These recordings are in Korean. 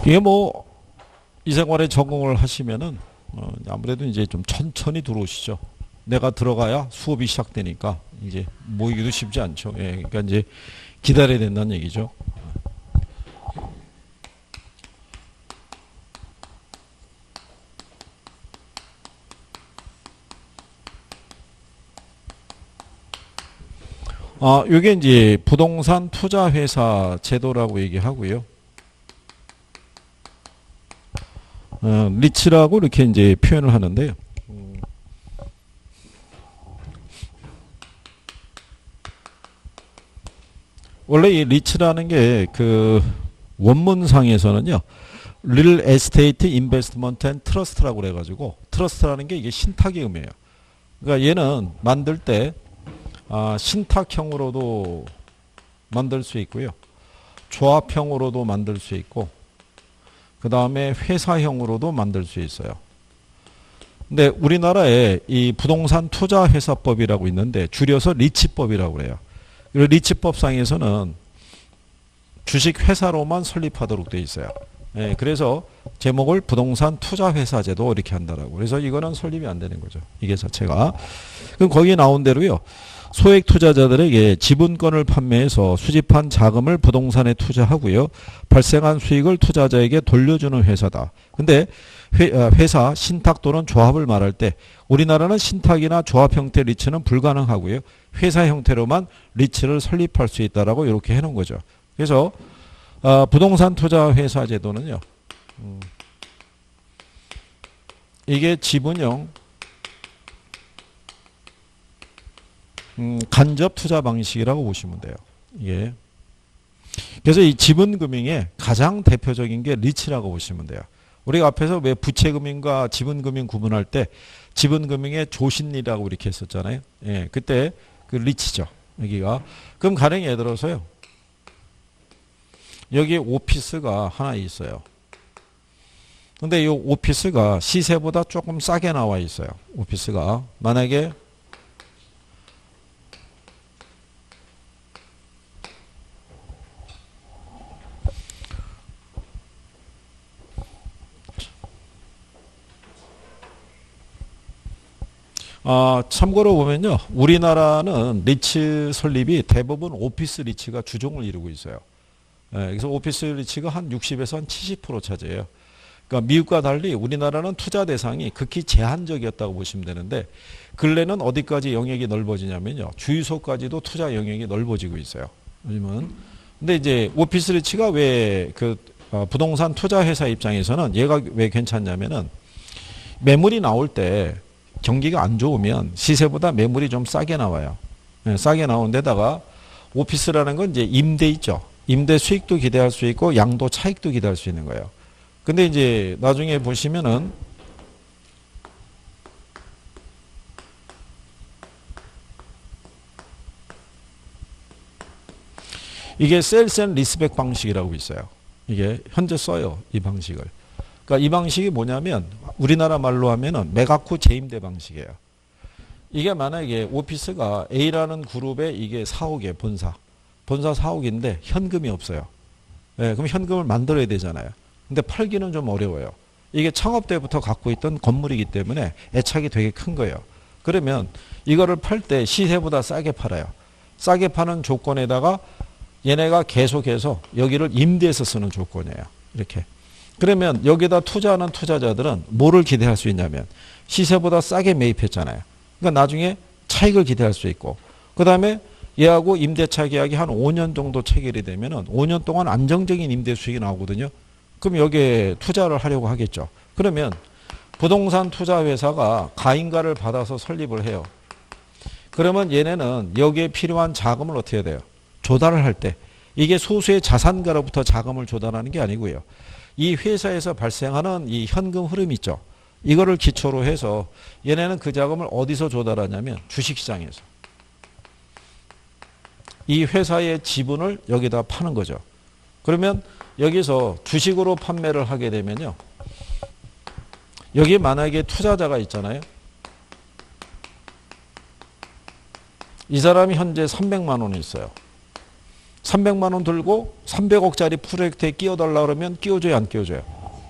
이게 뭐 이 생활에 적응을 하시면은 아무래도 이제 좀 천천히 들어오시죠. 내가 들어가야 수업이 시작되니까 이제 모이기도 쉽지 않죠. 예, 그러니까 이제 기다려야 된다는 얘기죠. 요게 이제 부동산 투자 회사 제도라고 얘기하고요. 리츠라고 이렇게 이제 표현을 하는데요. 원래 이 리츠라는 게 그 원문상에서는요, Real Estate Investment and Trust라고 그래가지고, 트러스트라는 게 이게 신탁의 의미예요. 그러니까 얘는 만들 때 신탁형으로도 만들 수 있고요, 조합형으로도 만들 수 있고, 그 다음에 회사형으로도 만들 수 있어요. 근데 우리나라에 이 부동산 투자 회사법이라고 있는데 줄여서 리츠법이라고 그래요. 그리고 리츠법상에서는 주식 회사로만 설립하도록 되어 있어요. 예, 그래서 제목을 부동산 투자 회사 제도 이렇게 한다라고. 그래서 이거는 설립이 안 되는 거죠. 이게 자체가. 그럼 거기에 나온 대로요, 소액 투자자들에게 지분권을 판매해서 수집한 자금을 부동산에 투자하고요, 발생한 수익을 투자자에게 돌려주는 회사다. 근데 회사, 신탁 또는 조합을 말할 때 우리나라는 신탁이나 조합 형태 리츠는 불가능하고요, 회사 형태로만 리츠를 설립할 수 있다라고 이렇게 해놓은 거죠. 그래서 부동산 투자 회사 제도는요, 이게 지분형 간접 투자 방식이라고 보시면 돼요. 예. 그래서 이 지분금융의 가장 대표적인 게 리츠라고 보시면 돼요. 우리가 앞에서 왜 부채금융과 지분금융 구분할 때 지분금융의 조신리라고 이렇게 했었잖아요. 예, 그때 그 리츠죠. 여기가. 그럼 가령 예를 들어서요, 여기 오피스가 하나 있어요. 근데 이 오피스가 시세보다 조금 싸게 나와 있어요. 오피스가. 만약에 참고로 보면요, 우리나라는 리츠 설립이 대부분 오피스 리츠가 주종을 이루고 있어요. 예, 그래서 오피스 리츠가 한 60에서 한 70% 차지해요. 그러니까 미국과 달리 우리나라는 투자 대상이 극히 제한적이었다고 보시면 되는데, 근래는 어디까지 영역이 넓어지냐면요, 주유소까지도 투자 영역이 넓어지고 있어요. 요즘은. 근데 이제 오피스 리츠가 왜 그 부동산 투자 회사 입장에서는 얘가 왜 괜찮냐면은, 매물이 나올 때 경기가 안 좋으면 시세보다 매물이 좀 싸게 나와요. 네, 싸게 나온 데다가 오피스라는 건 이제 임대 있죠. 임대 수익도 기대할 수 있고 양도 차익도 기대할 수 있는 거예요. 근데 이제 나중에 보시면은 이게 셀스 앤 리스백 방식이라고 있어요. 이게 현재 써요, 이 방식을. 그러니까 이 방식이 뭐냐면 우리나라 말로 하면은 매각 후 재임대 방식이에요. 이게 만약에 오피스가 A라는 그룹에 이게 4억이에요, 본사 4억인데 현금이 없어요. 네, 그럼 현금을 만들어야 되잖아요. 근데 팔기는 좀 어려워요. 이게 창업 때부터 갖고 있던 건물이기 때문에 애착이 되게 큰 거예요. 그러면 이거를 팔 때 시세보다 싸게 팔아요. 싸게 파는 조건에다가 얘네가 계속해서 여기를 임대해서 쓰는 조건이에요. 이렇게. 그러면 여기다 투자하는 투자자들은 뭐를 기대할 수 있냐면 시세보다 싸게 매입했잖아요. 그러니까 나중에 차익을 기대할 수 있고, 그 다음에 얘하고 임대차 계약이 한 5년 정도 체결이 되면은 5년 동안 안정적인 임대 수익이 나오거든요. 그럼 여기에 투자를 하려고 하겠죠. 그러면 부동산 투자 회사가 가인가를 받아서 설립을 해요. 그러면 얘네는 여기에 필요한 자금을 어떻게 해야 돼요? 조달을 할 때 이게 소수의 자산가로부터 자금을 조달하는 게 아니고요, 이 회사에서 발생하는 이 현금 흐름 있죠. 이거를 기초로 해서 얘네는 그 자금을 어디서 조달하냐면 주식시장에서. 이 회사의 지분을 여기다 파는 거죠. 그러면 여기서 주식으로 판매를 하게 되면요, 여기 만약에 투자자가 있잖아요. 이 사람이 현재 300만 원이 있어요. 300만 원 들고 300억짜리 프로젝트에 끼워달라 그러면 끼워줘요, 안 끼워줘요?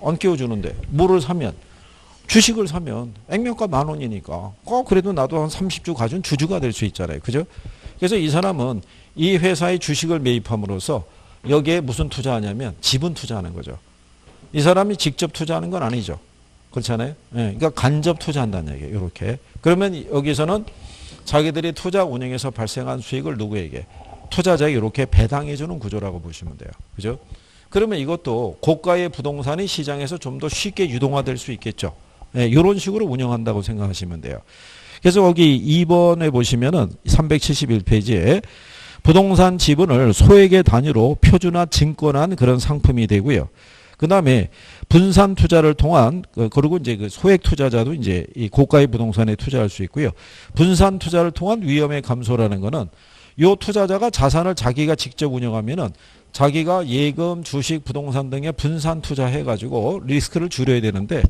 안 끼워주는데 뭐를 사면? 주식을 사면 액면가 10,000원이니까 그래도 나도 한 30주 가진 주주가 될 수 있잖아요. 그죠? 그래서 이 사람은 이 회사의 주식을 매입함으로써 여기에 무슨 투자하냐면 지분 투자하는 거죠. 이 사람이 직접 투자하는 건 아니죠. 그렇잖아요. 예, 그러니까 간접 투자한다는 얘기예요. 이렇게. 그러면 여기서는 자기들이 투자 운영에서 발생한 수익을 누구에게? 투자자에게 이렇게 배당해 주는 구조라고 보시면 돼요. 그죠? 그러면 이것도 고가의 부동산이 시장에서 좀 더 쉽게 유동화될 수 있겠죠. 예, 이런 식으로 운영한다고 생각하시면 돼요. 그래서 거기 2번에 보시면은 371페이지에 부동산 지분을 소액의 단위로 표준화 증권한 그런 상품이 되고요. 그 다음에 분산 투자를 통한, 그리고 이제 그 소액 투자자도 이제 이 고가의 부동산에 투자할 수 있고요. 분산 투자를 통한 위험의 감소라는 거는 요 투자자가 자산을 자기가 직접 운영하면은 자기가 예금, 주식, 부동산 등에 분산 투자해가지고 리스크를 줄여야 되는데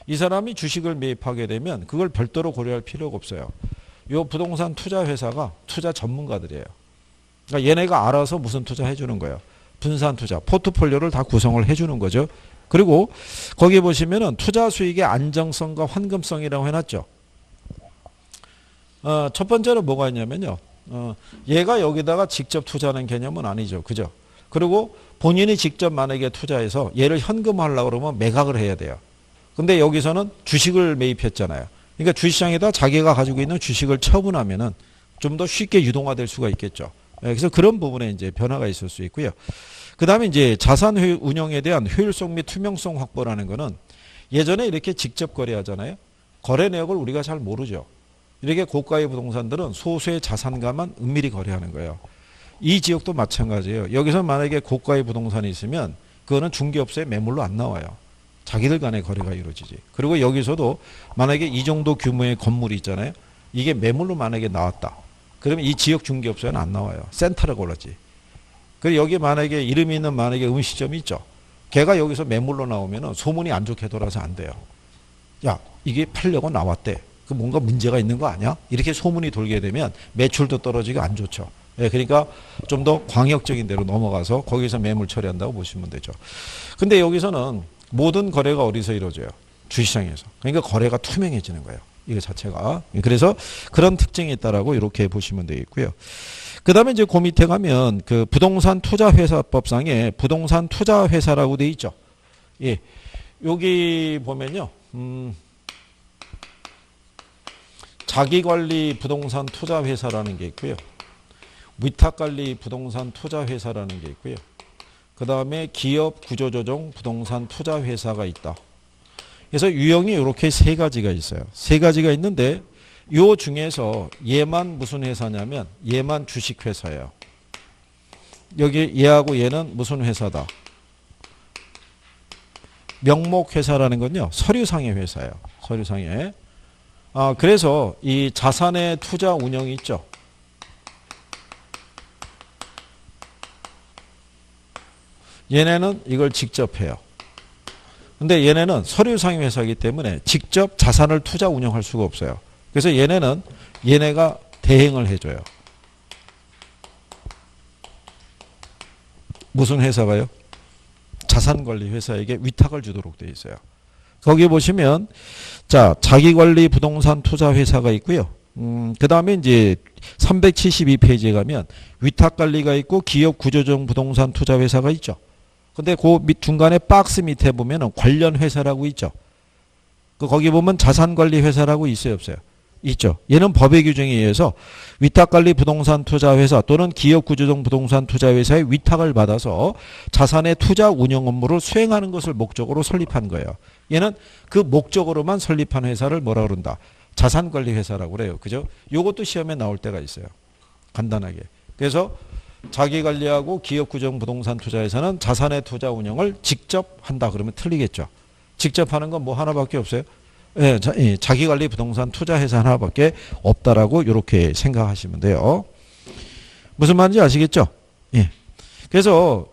이 사람이 주식을 매입하게 되면 그걸 별도로 고려할 필요가 없어요. 요 부동산 투자 회사가 투자 전문가들이에요. 그러니까 얘네가 알아서 무슨 투자 해주는 거예요. 분산 투자, 포트폴리오를 다 구성을 해주는 거죠. 그리고 거기 보시면은 투자 수익의 안정성과 환금성이라고 해놨죠. 첫 번째로 뭐가 있냐면요. 얘가 여기다가 직접 투자하는 개념은 아니죠. 그죠? 그리고 본인이 직접 만약에 투자해서 얘를 현금화하려고 그러면 매각을 해야 돼요. 근데 여기서는 주식을 매입했잖아요. 그러니까 주식시장에다 자기가 가지고 있는 주식을 처분하면은 좀 더 쉽게 유동화될 수가 있겠죠. 그래서 그런 부분에 이제 변화가 있을 수 있고요. 그 다음에 이제 자산 운영에 대한 효율성 및 투명성 확보라는 거는 예전에 이렇게 직접 거래하잖아요. 거래 내역을 우리가 잘 모르죠. 이렇게 고가의 부동산들은 소수의 자산가만 은밀히 거래하는 거예요. 이 지역도 마찬가지예요. 여기서 만약에 고가의 부동산이 있으면 그거는 중개업소에 매물로 안 나와요. 자기들 간의 거래가 이루어지지. 그리고 여기서도 만약에 이 정도 규모의 건물이 있잖아요. 이게 매물로 만약에 나왔다. 그러면 이 지역 중개업소에는 안 나와요. 센터라고 그러지. 그리고 여기 만약에 이름이 있는 만약에 음식점이 있죠. 걔가 여기서 매물로 나오면 소문이 안 좋게 돌아서 안 돼요. 야, 이게 팔려고 나왔대. 그 뭔가 문제가 있는 거 아니야? 이렇게 소문이 돌게 되면 매출도 떨어지고 안 좋죠. 예, 그러니까 좀 더 광역적인 데로 넘어가서 거기서 매물 처리한다고 보시면 되죠. 근데 여기서는 모든 거래가 어디서 이루어져요? 주시장에서. 그러니까 거래가 투명해지는 거예요. 이거 자체가. 그래서 그런 특징이 있다라고 이렇게 보시면 되겠고요. 그 다음에 이제 그 밑에 가면 그 부동산 투자회사법상에 부동산 투자회사라고 돼 있죠. 예. 여기 보면요. 자기관리 부동산 투자회사라는 게 있고요. 위탁관리 부동산 투자회사라는 게 있고요. 그 다음에 기업 구조조정 부동산 투자회사가 있다. 그래서 유형이 이렇게 세 가지가 있어요. 세 가지가 있는데 요 중에서 얘만 무슨 회사냐면 얘만 주식회사예요. 여기 얘하고 얘는 무슨 회사다. 명목회사라는 건요. 서류상의 회사예요. 서류상의. 그래서 이 자산의 투자 운영이 있죠. 얘네는 이걸 직접 해요. 근데 얘네는 서류상의 회사이기 때문에 직접 자산을 투자 운영할 수가 없어요. 그래서 얘네가 대행을 해줘요. 무슨 회사가요? 자산관리 회사에게 위탁을 주도록 되어 있어요. 거기 보시면 자 자기관리 부동산 투자 회사가 있고요. 그 다음에 이제 372페이지에 가면 위탁관리가 있고 기업 구조조정 부동산 투자 회사가 있죠. 근데 그 중간에 박스 밑에 보면 관련 회사라고 있죠. 거기 보면 자산관리 회사라고 있어요, 없어요? 있죠. 얘는 법의 규정에 의해서 위탁관리 부동산 투자 회사 또는 기업 구조조정 부동산 투자 회사의 위탁을 받아서 자산의 투자 운영 업무를 수행하는 것을 목적으로 설립한 거예요. 얘는 그 목적으로만 설립한 회사를 뭐라 그런다? 자산관리 회사라고 그래요. 그죠? 요것도 시험에 나올 때가 있어요. 간단하게. 그래서 자기 관리하고 기업 구조조정 부동산 투자 회사는 자산의 투자 운영을 직접 한다 그러면 틀리겠죠. 직접 하는 건 뭐 하나밖에 없어요. 예, 자기관리 부동산 투자 회사 하나밖에 없다라고 이렇게 생각하시면 돼요. 무슨 말인지 아시겠죠? 예. 그래서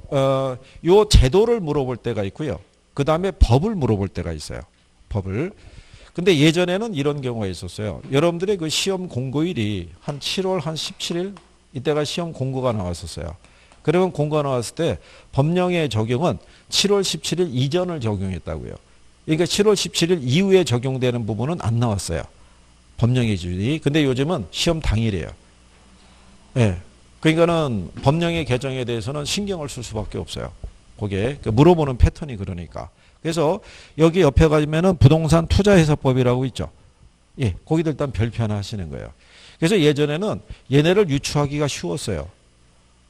요 제도를 물어볼 때가 있고요. 그 다음에 법을 물어볼 때가 있어요. 법을. 근데 예전에는 이런 경우가 있었어요. 여러분들의 그 시험 공고일이 한 7월 한 17일 이때가 시험 공고가 나왔었어요. 그러면 공고가 나왔을 때 법령의 적용은 7월 17일 이전을 적용했다고요. 그러니까 7월 17일 이후에 적용되는 부분은 안 나왔어요. 법령의 기준이. 근데 요즘은 시험 당일이에요. 예. 그러니까는 법령의 개정에 대해서는 신경을 쓸 수밖에 없어요. 거기에 물어보는 패턴이 그러니까. 그래서 여기 옆에 가면은 부동산 투자해석법이라고 있죠. 예, 거기도 일단 별표 하나 하시는 거예요. 그래서 예전에는 얘네를 유추하기가 쉬웠어요.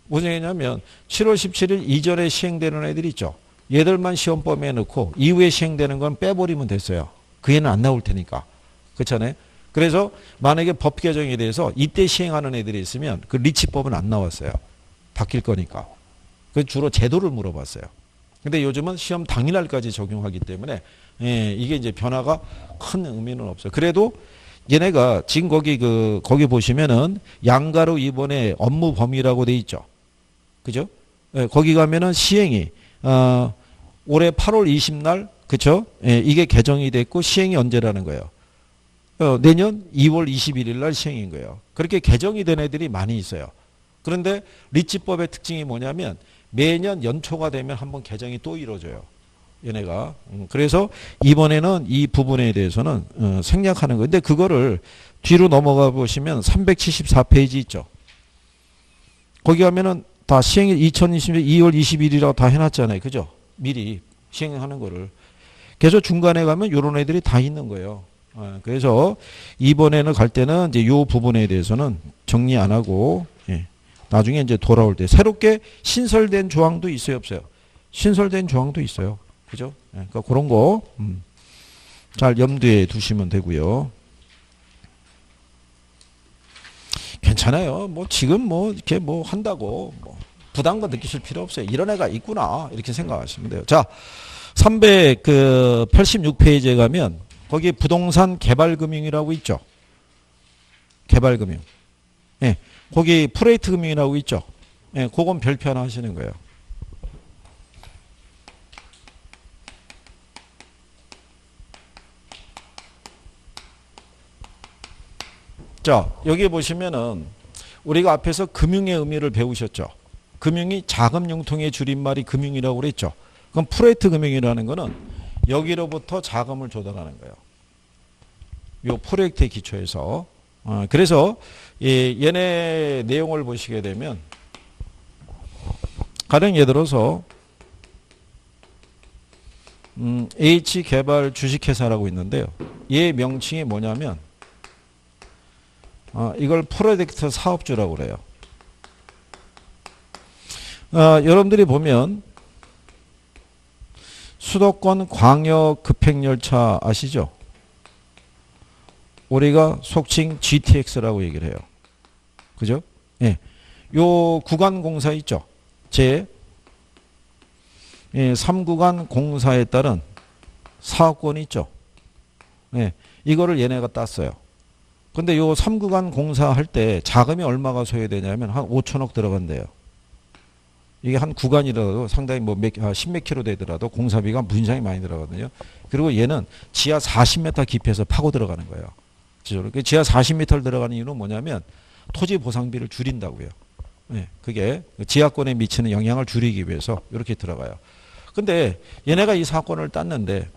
무슨 얘기냐면 7월 17일 이전에 시행되는 애들 있죠. 얘들만 시험 범위에 넣고 이후에 시행되는 건 빼버리면 됐어요. 그 애는 안 나올 테니까. 그렇잖아요. 그래서 만약에 법 개정에 대해서 이때 시행하는 애들이 있으면 그 리치법은 안 나왔어요. 바뀔 거니까. 그 주로 제도를 물어봤어요. 근데 요즘은 시험 당일날까지 적용하기 때문에 예, 이게 이제 변화가 큰 의미는 없어요. 그래도 얘네가 지금 거기 보시면은 양가로 이번에 업무 범위라고 돼 있죠. 그죠? 예, 거기 가면은 시행이 올해 8월 20날 그쵸? 예, 이게 개정이 됐고 시행이 언제라는 거예요. 내년 2월 21일 날 시행인 거예요. 그렇게 개정이 된 애들이 많이 있어요. 그런데 리치법의 특징이 뭐냐면 매년 연초가 되면 한번 개정이 또 이루어져요. 얘네가. 그래서 이번에는 이 부분에 대해서는 생략하는 거예요. 근데 그거를 뒤로 넘어가 보시면 374페이지 있죠. 거기 가면은 다 시행일 2020년 2월 21일이라고 다 해놨잖아요. 그죠? 미리 시행하는 거를. 그래서 중간에 가면 이런 애들이 다 있는 거예요. 그래서 이번에는 갈 때는 이제 요 부분에 대해서는 정리 안 하고, 예. 나중에 이제 돌아올 때 새롭게 신설된 조항도 있어요, 없어요? 신설된 조항도 있어요. 그죠? 예. 그러니까 그런 거, 잘 염두에 두시면 되고요. 괜찮아요. 뭐 지금 뭐 이렇게 뭐 한다고 뭐 부담감 느끼실 필요 없어요. 이런 애가 있구나. 이렇게 생각하시면 돼요. 자, 386페이지에 가면 거기 부동산 개발금융이라고 있죠. 개발금융. 예. 거기 프레이트 금융이라고 있죠. 예. 그건 별표 하나 하시는 거예요. 자, 여기 보시면은 우리가 앞에서 금융의 의미를 배우셨죠. 금융이 자금 융통의 줄임말이 금융이라고 그랬죠. 그럼 프레이트 금융이라는 거는 여기로부터 자금을 조달하는 거예요. 요 프로젝트의 기초에서. 그래서 얘네 내용을 보시게 되면 가령 예를 들어서 H개발 주식회사라고 있는데요. 얘 명칭이 뭐냐면 이걸 프로젝트 사업주라고 그래요. 여러분들이 보면 수도권 광역 급행열차 아시죠? 우리가 속칭 GTX라고 얘기를 해요. 그죠? 예. 요 구간 공사 있죠? 제 3구간 공사에 따른 사업권이 있죠? 예. 이거를 얘네가 땄어요. 근데 요 3구간 공사할 때 자금이 얼마가 소요되냐면 한 5천억 들어간대요. 이게 한 구간이라도 상당히 뭐 십몇 킬로 되더라도 공사비가 무진장이 많이 들어가거든요. 그리고 얘는 지하 40m 깊이에서 파고 들어가는 거예요. 지하 40m를 들어가는 이유는 뭐냐면 토지 보상비를 줄인다고요. 네, 그게 지하권에 미치는 영향을 줄이기 위해서 이렇게 들어가요. 근데 얘네가 이 사건을 땄는데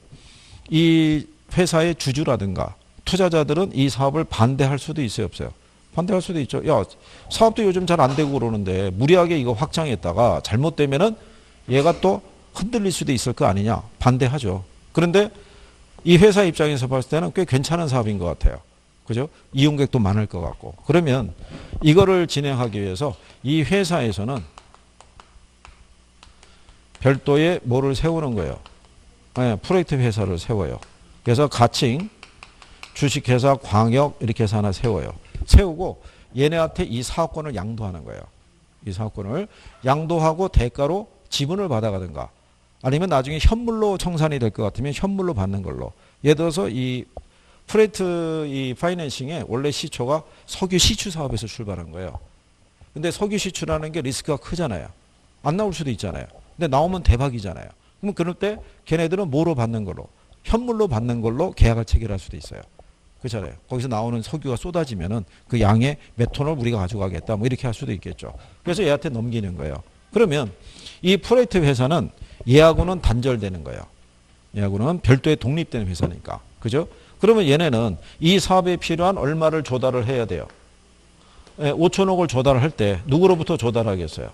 이 회사의 주주라든가 투자자들은 이 사업을 반대할 수도 있어요, 없어요? 반대할 수도 있죠. 야, 사업도 요즘 잘 안 되고 그러는데 무리하게 이거 확장했다가 잘못되면은 얘가 또 흔들릴 수도 있을 거 아니냐. 반대하죠. 그런데 이 회사 입장에서 봤을 때는 꽤 괜찮은 사업인 것 같아요. 그죠? 이용객도 많을 것 같고. 그러면 이거를 진행하기 위해서 이 회사에서는 별도의 뭐를 세우는 거예요. 네, 프로젝트 회사를 세워요. 그래서 가칭, 주식회사, 광역 이렇게 해서 하나 세워요. 세우고 얘네한테 이 사업권을 양도하는 거예요. 이 사업권을 양도하고 대가로 지분을 받아가든가 아니면 나중에 현물로 청산이 될 것 같으면 현물로 받는 걸로. 예를 들어서 이 프레이트 이 파이낸싱의 원래 시초가 석유 시추 사업에서 출발한 거예요. 근데 석유 시추라는 게 리스크가 크잖아요. 안 나올 수도 있잖아요. 근데 나오면 대박이잖아요. 그럼 그럴 때 걔네들은 뭐로 받는 걸로? 현물로 받는 걸로 계약을 체결할 수도 있어요. 그렇잖아요. 거기서 나오는 석유가 쏟아지면은 그 양의 몇 톤을 우리가 가져가겠다. 뭐 이렇게 할 수도 있겠죠. 그래서 얘한테 넘기는 거예요. 그러면 이 프로젝트 회사는 얘하고는 단절되는 거예요. 얘하고는 별도의 독립된 회사니까. 그죠? 그러면 얘네는 이 사업에 필요한 얼마를 조달을 해야 돼요. 5천억을 조달할 때 누구로부터 조달하겠어요?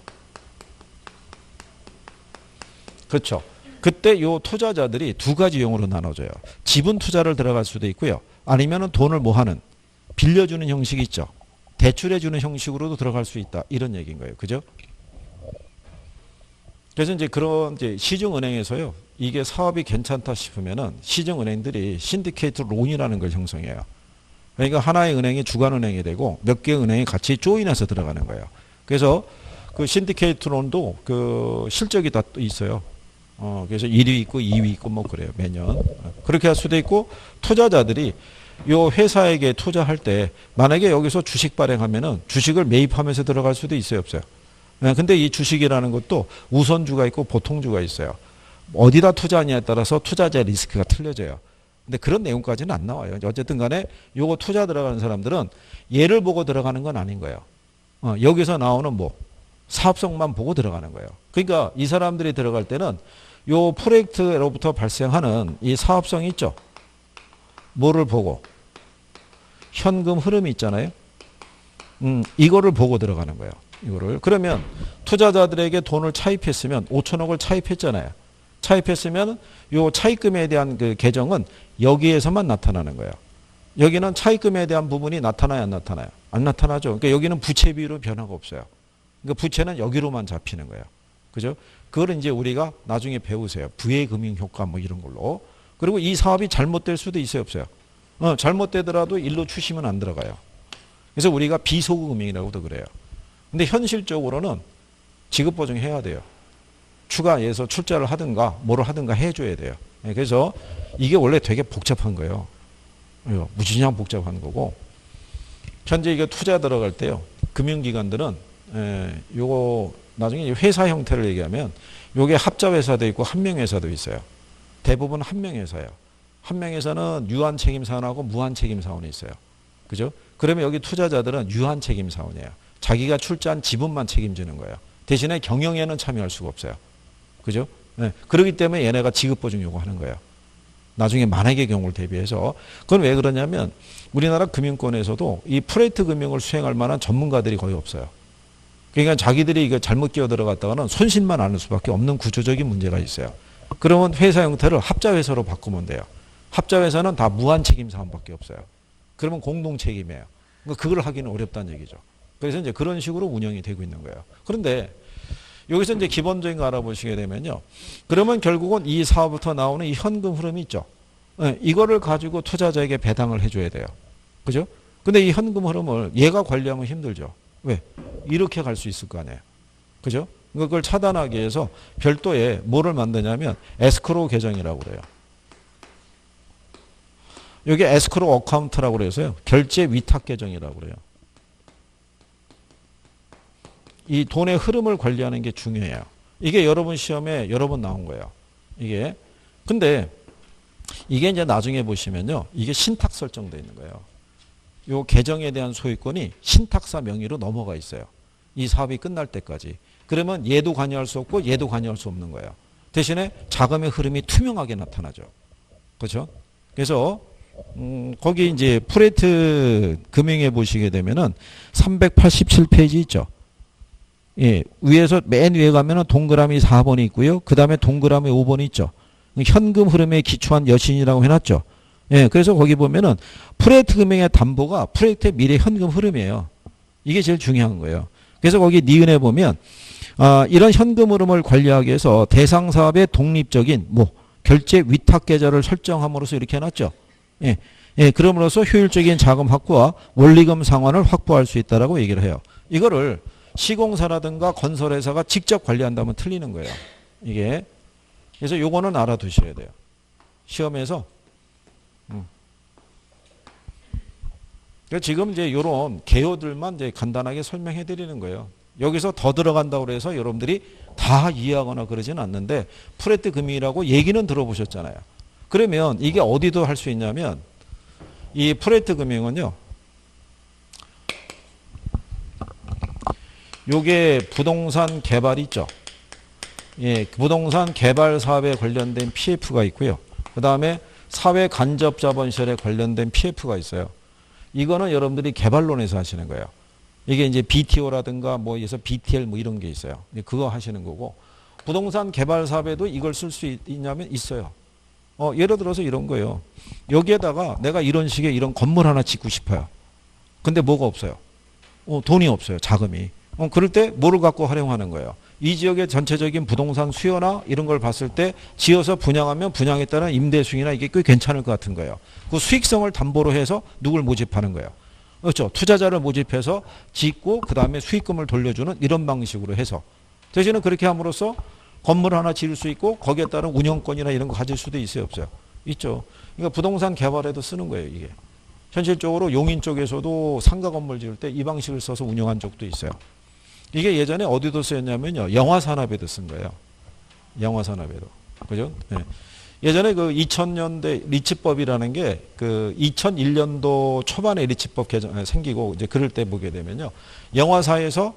그렇죠. 그때 요 투자자들이 두 가지 용으로 나눠져요. 지분 투자를 들어갈 수도 있고요. 아니면은 돈을 뭐 하는 빌려주는 형식이 있죠. 대출해주는 형식으로도 들어갈 수 있다. 이런 얘기인 거예요. 그죠? 그래서 이제 그런 이제 시중은행에서요. 이게 사업이 괜찮다 싶으면은 시중은행들이 신디케이트 론이라는 걸 형성해요. 그러니까 하나의 은행이 주관은행이 되고 몇 개의 은행이 같이 조인해서 들어가는 거예요. 그래서 그 신디케이트 론도 그 실적이 다 있어요. 그래서 1위 있고 2위 있고 뭐 그래요. 매년. 그렇게 할 수도 있고 투자자들이 요 회사에게 투자할 때 만약에 여기서 주식 발행하면은 주식을 매입하면서 들어갈 수도 있어요. 없어요. 근데 이 주식이라는 것도 우선주가 있고 보통주가 있어요. 어디다 투자하냐에 따라서 투자자의 리스크가 틀려져요. 근데 그런 내용까지는 안 나와요. 어쨌든 간에 요거 투자 들어가는 사람들은 얘를 보고 들어가는 건 아닌 거예요. 여기서 나오는 뭐 사업성만 보고 들어가는 거예요. 그러니까 이 사람들이 들어갈 때는 요 프로젝트로부터 발생하는 이 사업성이 있죠. 뭐를 보고? 현금 흐름이 있잖아요. 이거를 보고 들어가는 거예요. 이거를. 그러면 투자자들에게 돈을 차입했으면 5천억을 차입했잖아요. 차입했으면 요 차입금에 대한 그 계정은 여기에서만 나타나는 거예요. 여기는 차입금에 대한 부분이 나타나요, 안 나타나요? 안 나타나죠. 그러니까 여기는 부채 비율은 변화가 없어요. 그러니까 부채는 여기로만 잡히는 거예요. 그죠? 그걸 이제 우리가 나중에 배우세요. 부의 금융 효과 뭐 이런 걸로. 그리고 이 사업이 잘못될 수도 있어요, 없어요? 잘못되더라도 일로 추시면 안 들어가요. 그래서 우리가 비소구 금융이라고도 그래요. 근데 현실적으로는 지급 보증해야 돼요. 추가해서 출자를 하든가 뭐를 하든가 해줘야 돼요. 그래서 이게 원래 되게 복잡한 거예요. 무진장 복잡한 거고. 현재 이게 투자 들어갈 때요. 금융기관들은 요거 나중에 회사 형태를 얘기하면 요게 합자회사도 있고 한명회사도 있어요. 대부분 한명회사예요. 한명회사는 유한 책임사원하고 무한 책임사원이 있어요. 그죠? 그러면 여기 투자자들은 유한 책임사원이에요. 자기가 출자한 지분만 책임지는 거예요. 대신에 경영에는 참여할 수가 없어요. 그죠? 네. 그렇기 때문에 얘네가 지급보증 요구하는 거예요. 나중에 만약의 경우를 대비해서. 그건 왜 그러냐면 우리나라 금융권에서도 이 프레이트 금융을 수행할 만한 전문가들이 거의 없어요. 그러니까 자기들이 이거 잘못 끼어 들어갔다가는 손실만 앓을 수밖에 없는 구조적인 문제가 있어요. 그러면 회사 형태를 합자회사로 바꾸면 돼요. 합자회사는 다 무한 책임 사원밖에 없어요. 그러면 공동 책임이에요. 그러니까 그걸 하기는 어렵다는 얘기죠. 그래서 이제 그런 식으로 운영이 되고 있는 거예요. 그런데 여기서 이제 기본적인 거 알아보시게 되면요. 그러면 결국은 이 사업부터 나오는 이 현금 흐름이 있죠. 네, 이거를 가지고 투자자에게 배당을 해줘야 돼요. 그죠? 근데 이 현금 흐름을 얘가 관리하면 힘들죠. 왜? 이렇게 갈 수 있을 거 아니에요. 그죠? 그걸 차단하기 위해서 별도의 뭐를 만드냐면 에스크로우 계정이라고 그래요. 여기 에스크로우 어카운트라고 그래서요. 결제 위탁 계정이라고 그래요. 이 돈의 흐름을 관리하는 게 중요해요. 이게 여러분 시험에 여러 번 나온 거예요. 이게. 근데 이게 이제 나중에 보시면요. 이게 신탁 설정되어 있는 거예요. 요 계정에 대한 소유권이 신탁사 명의로 넘어가 있어요. 이 사업이 끝날 때까지. 그러면 얘도 관여할 수 없고 얘도 관여할 수 없는 거예요. 대신에 자금의 흐름이 투명하게 나타나죠. 그렇죠? 그래서 거기 이제 프레이트 금융에 보시게 되면은 387페이지 있죠. 예, 위에서 맨 위에 가면은 동그라미 4번이 있고요. 그 다음에 동그라미 5번이 있죠. 현금 흐름에 기초한 여신이라고 해놨죠. 예, 그래서 거기 보면은 프로젝트 금융의 담보가 프로젝트의 미래 현금 흐름이에요. 이게 제일 중요한 거예요. 그래서 거기 니은에 보면 이런 현금 흐름을 관리하기 위해서 대상 사업의 독립적인 뭐 결제 위탁 계좌를 설정함으로써 이렇게 해놨죠. 예, 예, 그럼으로써 효율적인 자금 확보와 원리금 상환을 확보할 수 있다라고 얘기를 해요. 이거를 시공사라든가 건설회사가 직접 관리한다면 틀리는 거예요. 이게. 그래서 요거는 알아두셔야 돼요. 시험에서. 지금 이제 요런 개요들만 이제 간단하게 설명해 드리는 거예요. 여기서 더 들어간다고 해서 여러분들이 다 이해하거나 그러지는 않는데 프레트 금융이라고 얘기는 들어보셨잖아요. 그러면 이게 어디도 할 수 있냐면 이 프레트 금융은요. 요게 부동산 개발 있죠. 예, 부동산 개발 사업에 관련된 PF가 있고요. 그 다음에 사회 간접 자본 시설에 관련된 PF가 있어요. 이거는 여러분들이 개발론에서 하시는 거예요. 이게 이제 BTO라든가 뭐 해서 BTL 뭐 이런 게 있어요. 그거 하시는 거고, 부동산 개발 사업에도 이걸 쓸 수 있냐면 있어요. 예를 들어서 이런 거예요. 여기에다가 내가 이런 식의 이런 건물 하나 짓고 싶어요. 근데 뭐가 없어요. 돈이 없어요. 자금이. 그럴 때 뭐를 갖고 활용하는 거예요. 이 지역의 전체적인 부동산 수요나 이런 걸 봤을 때 지어서 분양하면 분양에 따른 임대 수익이나 이게 꽤 괜찮을 것 같은 거예요. 그 수익성을 담보로 해서 누굴 모집하는 거예요. 그렇죠. 투자자를 모집해서 짓고 그 다음에 수익금을 돌려주는 이런 방식으로 해서 대신에 그렇게 함으로써 건물 하나 지을 수 있고 거기에 따른 운영권이나 이런 거 가질 수도 있어요, 없어요? 있죠. 그러니까 부동산 개발에도 쓰는 거예요, 이게. 현실적으로 용인 쪽에서도 상가 건물 지을 때 이 방식을 써서 운영한 적도 있어요. 이게 예전에 어디도 쓰였냐면요, 영화 산업에도 쓴 거예요. 영화 산업에도. 그죠? 네. 예전에 그 2000년대 리츠법이라는 게 그 2001년도 초반에 리츠법 개정 생기고 이제 그럴 때 보게 되면요, 영화사에서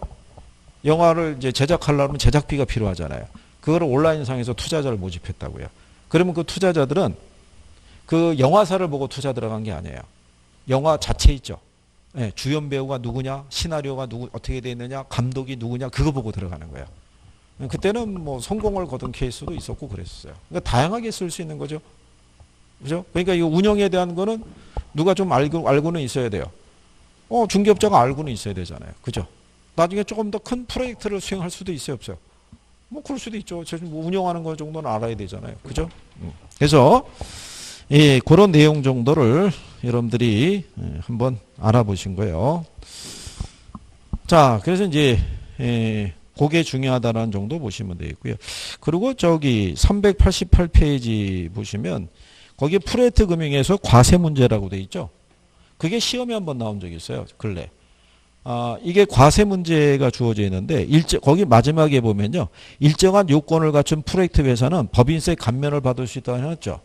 영화를 이제 제작하려면 제작비가 필요하잖아요. 그거를 온라인상에서 투자자를 모집했다고요. 그러면 그 투자자들은 그 영화사를 보고 투자 들어간 게 아니에요. 영화 자체 있죠. 네, 주연 배우가 누구냐, 시나리오가 어떻게 되어 있느냐, 감독이 누구냐, 그거 보고 들어가는 거예요. 그때는 뭐 성공을 거둔 케이스도 있었고 그랬어요. 그러니까 다양하게 쓸 수 있는 거죠. 그죠? 그러니까 이 운영에 대한 거는 누가 좀 알고는 있어야 돼요. 중개업자가 알고는 있어야 되잖아요. 그죠? 나중에 조금 더 큰 프로젝트를 수행할 수도 있어요, 없어요? 뭐 그럴 수도 있죠. 뭐 운영하는 거 정도는 알아야 되잖아요. 그죠? 그래서 예, 그런 내용 정도를 여러분들이 한번 알아보신 거예요. 자, 그래서 이제 그게 중요하다는 정도 보시면 되겠고요. 그리고 저기 388페이지 보시면 거기 프레트 금융에서 과세 문제라고 돼 있죠. 그게 시험에 한번 나온 적이 있어요. 근래. 이게 과세 문제가 주어져 있는데 거기 마지막에 보면요, 일정한 요건을 갖춘 프로젝트 회사는 법인세 감면을 받을 수 있다고 해놨죠.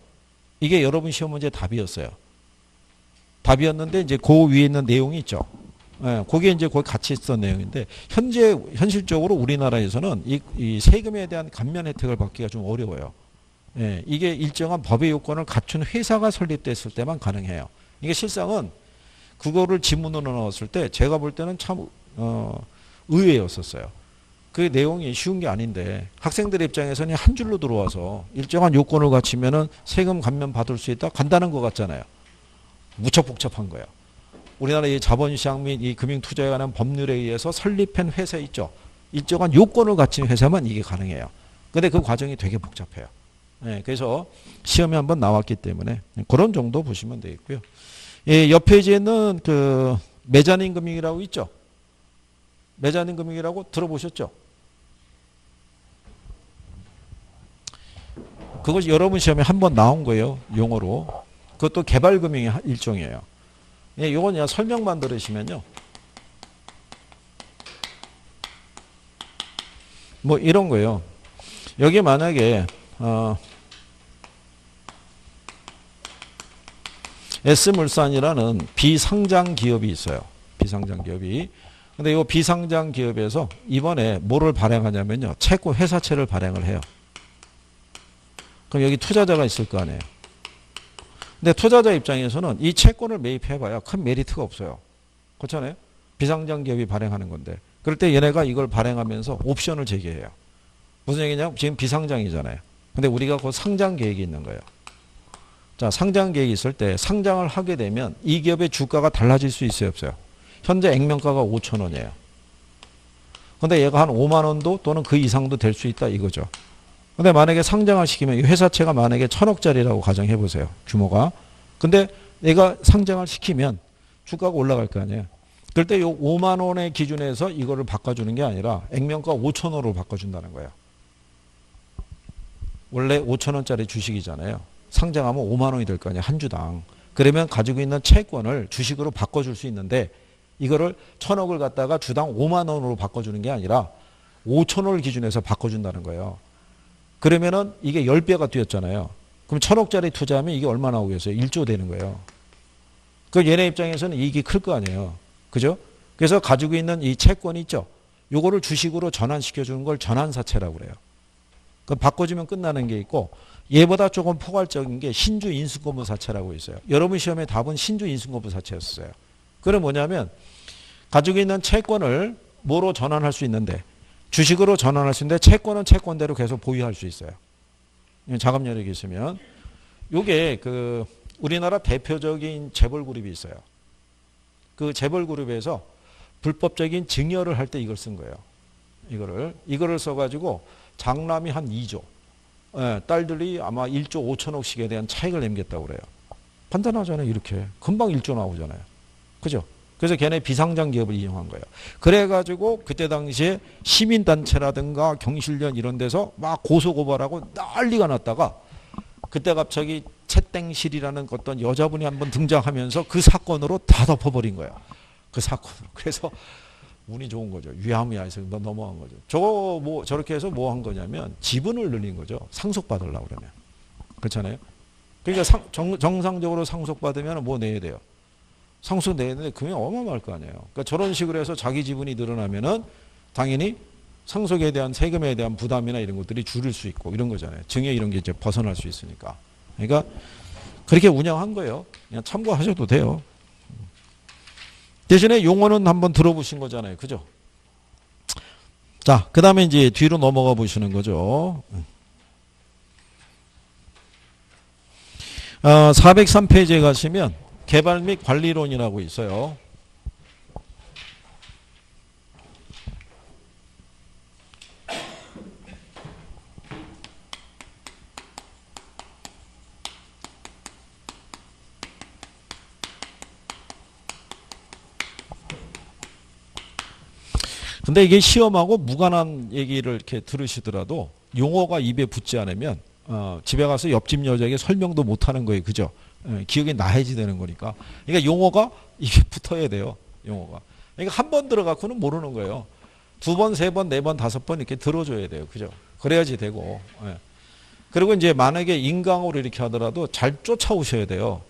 이게 여러분 시험 문제 답이었어요. 답이었는데 이제 그 위에 있는 내용이 있죠. 예, 그게 이제 거기 같이 있었던 내용인데 현실적으로 우리나라에서는 이 세금에 대한 감면 혜택을 받기가 좀 어려워요. 예, 이게 일정한 법의 요건을 갖춘 회사가 설립됐을 때만 가능해요. 이게 실상은 그거를 지문으로 넣었을 때 제가 볼 때는 참 의외였었어요. 그 내용이 쉬운 게 아닌데 학생들 입장에서는 한 줄로 들어와서 일정한 요건을 갖추면은 세금 감면 받을 수 있다, 간단한 것 같잖아요. 무척 복잡한 거예요. 우리나라 이 자본시장 및 이 금융투자에 관한 법률에 의해서 설립한 회사 있죠. 일정한 요건을 갖춘 회사만 이게 가능해요. 근데 그 과정이 되게 복잡해요. 네, 그래서 시험에 한번 나왔기 때문에 그런 정도 보시면 되겠고요. 예, 옆 페이지에는 그 메자닌 금융이라고 있죠. 메자닌 금융이라고 들어보셨죠? 그것이 여러분 시험에 한번 나온 거예요. 용어로. 그것도 개발금융의 일종이에요. 예, 이건 그냥 설명만 들으시면요, 뭐 이런 거예요. 여기 만약에 S물산이라는 비상장 기업이 있어요. 비상장 기업이. 근데 이 비상장 기업에서 이번에 뭐를 발행하냐면요, 채권 회사채를 발행을 해요. 그럼 여기 투자자가 있을 거 아니에요. 근데 투자자 입장에서는 이 채권을 매입해봐야 큰 메리트가 없어요. 그렇잖아요. 비상장 기업이 발행하는 건데. 그럴 때 얘네가 이걸 발행하면서 옵션을 제기해요. 무슨 얘기냐면 지금 비상장이잖아요. 근데 우리가 그 상장 계획이 있는 거예요. 자, 상장 계획이 있을 때 상장을 하게 되면 이 기업의 주가가 달라질 수 있어요, 없어요? 현재 액면가가 5,000원이에요. 근데 얘가 한 5만 원도 또는 그 이상도 될 수 있다 이거죠. 근데 만약에 상장을 시키면 이 회사채가 만약에 1,000억짜리라고 가정해 보세요. 규모가. 근데 얘가 상장을 시키면 주가가 올라갈 거 아니에요. 그럴 때 요 5만 원의 기준에서 이거를 바꿔주는 게 아니라 액면가 5,000원으로 바꿔준다는 거예요. 원래 5,000원짜리 주식이잖아요. 상장하면 5만 원이 될 거 아니에요. 한 주당. 그러면 가지고 있는 채권을 주식으로 바꿔줄 수 있는데 이거를 1,000억을 갖다가 주당 5만 원으로 바꿔주는 게 아니라 5,000원을 기준해서 바꿔준다는 거예요. 그러면은 이게 10배가 뛰었잖아요. 그럼 1,000억짜리 투자하면 이게 얼마 나오겠어요? 1조 되는 거예요. 그 얘네 입장에서는 이익이 클 거 아니에요. 그죠? 그래서 가지고 있는 이 채권이 있죠. 요거를 주식으로 전환시켜 주는 걸 전환사채라고 그래요. 그 바꿔주면 끝나는 게 있고 얘보다 조금 포괄적인 게 신주 인수권부사채라고 있어요. 여러분 시험에 답은 신주 인수권부사채였어요. 그건 뭐냐면 가지고 있는 채권을 뭐로 전환할 수 있는데 주식으로 전환할 수 있는데 채권은 채권대로 계속 보유할 수 있어요. 자금 여력이 있으면 요게 그 우리나라 대표적인 재벌그룹이 있어요. 그 재벌그룹에서 불법적인 증여를 할 때 이걸 쓴 거예요. 이거를 써가지고 장남이 한 2조, 딸들이 아마 1조 5천억씩에 대한 차익을 남겼다고 그래요. 판단하잖아요. 이렇게 금방 1조 나오잖아요. 그죠? 그래서 걔네 비상장 기업을 이용한 거예요. 그래가지고 그때 당시에 시민단체라든가 경실련 이런 데서 막 고소고발하고 난리가 났다가 그때 갑자기 채땡실이라는 어떤 여자분이 한번 등장하면서 그 사건으로 다 덮어버린 거예요. 그 사건으로. 그래서 운이 좋은 거죠. 위암이야에서 넘어간 거죠. 저렇게 해서 뭐 한 거냐면 지분을 늘린 거죠. 상속받으려고 그러면. 그렇잖아요. 그러니까 정상적으로 상속받으면 뭐 내야 돼요? 상속 내야 되는데 금액이 어마어마할 거 아니에요. 그러니까 저런 식으로 해서 자기 지분이 늘어나면은 당연히 상속에 대한 세금에 대한 부담이나 이런 것들이 줄일 수 있고 이런 거잖아요. 증여 이런 게 이제 벗어날 수 있으니까. 그러니까 그렇게 운영한 거예요. 그냥 참고하셔도 돼요. 대신에 용어는 한번 들어보신 거잖아요. 그죠? 자, 그 다음에 이제 뒤로 넘어가 보시는 거죠. 403페이지에 가시면 개발 및 관리론이라고 있어요. 근데 이게 시험하고 무관한 얘기를 이렇게 들으시더라도 용어가 입에 붙지 않으면 집에 가서 옆집 여자에게 설명도 못하는 거예요. 그죠? 기억이 나해지 되는 거니까. 그러니까 용어가 입에 붙어야 돼요. 용어가. 그러니까 한 번 들어갖고는 모르는 거예요. 2번, 3번, 4번, 5번 이렇게 들어줘야 돼요. 그죠? 그래야지 되고. 그리고 이제 만약에 인강으로 이렇게 하더라도 잘 쫓아오셔야 돼요.